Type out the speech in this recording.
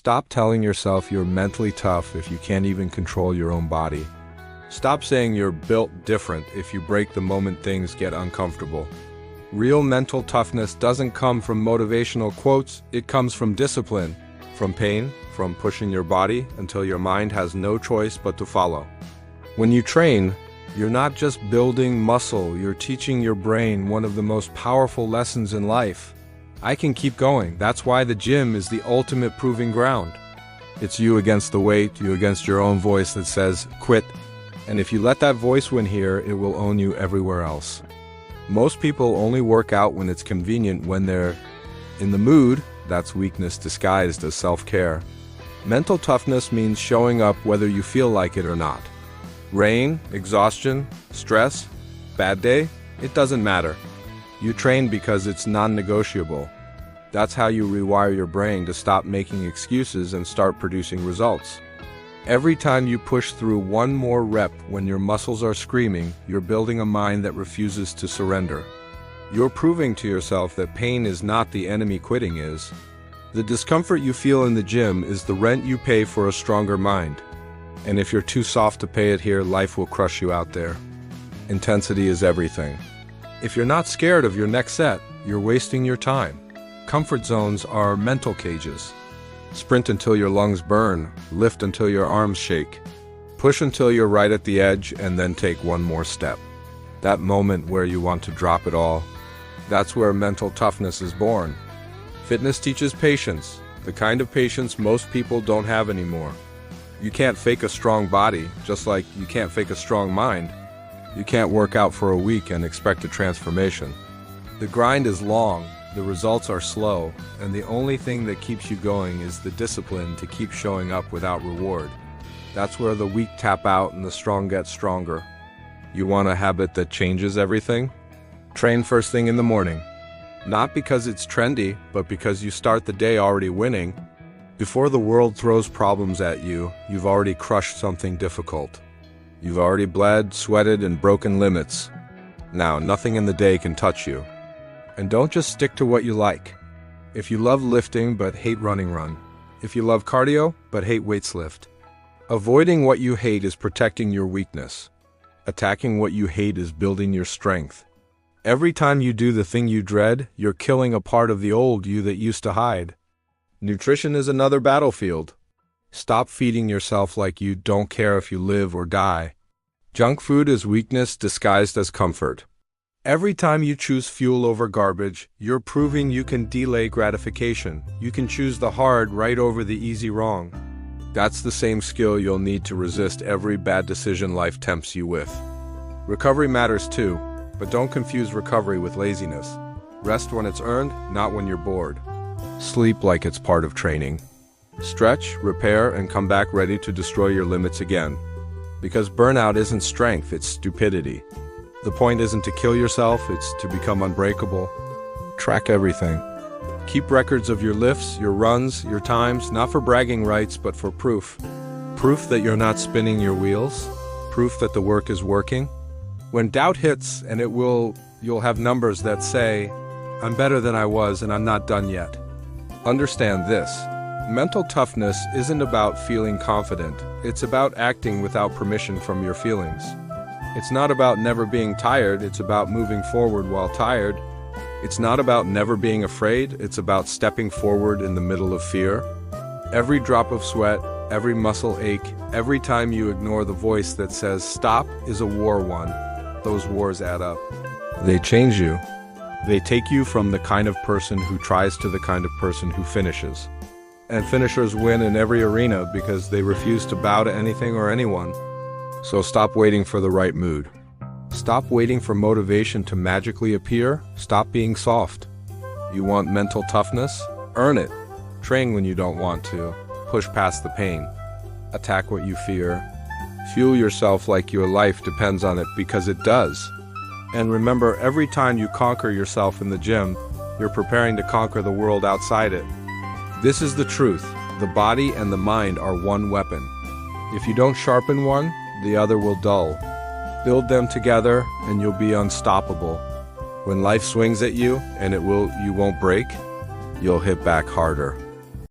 Stop telling yourself you're mentally tough if you can't even control your own body. Stop saying you're built different if you break the moment things get uncomfortable. Real mental toughness doesn't come from motivational quotes, it comes from discipline, from pain, from pushing your body until your mind has no choice but to follow. When you train, you're not just building muscle, you're teaching your brain one of the most powerful lessons in life. I can keep going. That's why the gym is the ultimate proving ground. It's you against the weight, you against your own voice that says, quit. And if you let that voice win here, it will own you everywhere else. Most people only work out when it's convenient, when they're in the mood. That's weakness disguised as self-care. Mental toughness means showing up whether you feel like it or not. Rain, exhaustion, stress, bad day, it doesn't matter. You train because it's non-negotiable. That's how you rewire your brain to stop making excuses and start producing results. Every time you push through one more rep when your muscles are screaming, you're building a mind that refuses to surrender. You're proving to yourself that pain is not the enemy, quitting is. The discomfort you feel in the gym is the rent you pay for a stronger mind. And if you're too soft to pay it here, life will crush you out there. Intensity is everything. If you're not scared of your next set, you're wasting your time. Comfort zones are mental cages. Sprint until your lungs burn, lift until your arms shake. Push until you're right at the edge, and then take one more step. That moment where you want to drop it all, that's where mental toughness is born. Fitness teaches patience, the kind of patience most people don't have anymore. You can't fake a strong body, just like you can't fake a strong mind. You can't work out for a week and expect a transformation. The grind is long, the results are slow, and the only thing that keeps you going is the discipline to keep showing up without reward. That's where the weak tap out and the strong get stronger. You want a habit that changes everything? Train first thing in the morning. Not because it's trendy, but because you start the day already winning. Before the world throws problems at you, you've already crushed something difficult. You've already bled, sweated, and broken limits. Now, nothing in the day can touch you. And don't just stick to what you like. If you love lifting but hate running, run. If you love cardio but hate weights, lift. Avoiding what you hate is protecting your weakness. Attacking what you hate is building your strength. Every time you do the thing you dread, you're killing a part of the old you that used to hide. Nutrition is another battlefield. Stop feeding yourself like you don't care if you live or die. Junk food is weakness disguised as comfort. Every time you choose fuel over garbage, you're proving you can delay gratification. You can choose the hard right over the easy wrong. That's the same skill you'll need to resist every bad decision life tempts you with. Recovery matters too, but don't confuse recovery with laziness. Rest when it's earned, not when you're bored. Sleep like it's part of training. Stretch, repair, and come back ready to destroy your limits again. Because burnout isn't strength, it's stupidity. The point isn't to kill yourself, it's to become unbreakable. Track everything. Keep records of your lifts, your runs, your times, not for bragging rights, but for proof. Proof that you're not spinning your wheels. Proof that the work is working. When doubt hits, and it will, you'll have numbers that say, I'm better than I was and I'm not done yet. Understand this. Mental toughness isn't about feeling confident. It's about acting without permission from your feelings. It's not about never being tired, it's about moving forward while tired. It's not about never being afraid, it's about stepping forward in the middle of fear. Every drop of sweat, every muscle ache, every time you ignore the voice that says stop is a war won. Those wars add up. They change you. They take you from the kind of person who tries to the kind of person who finishes. And finishers win in every arena because they refuse to bow to anything or anyone. So stop waiting for the right mood. Stop waiting for motivation to magically appear. Stop being soft. You want mental toughness? Earn it. Train when you don't want to. Push past the pain. Attack what you fear. Fuel yourself like your life depends on it, because it does. And remember, every time you conquer yourself in the gym, you're preparing to conquer the world outside it. This is the truth. The body and the mind are one weapon. If you don't sharpen one, the other will dull. Build them together and you'll be unstoppable. When life swings at you and you won't break, you'll hit back harder.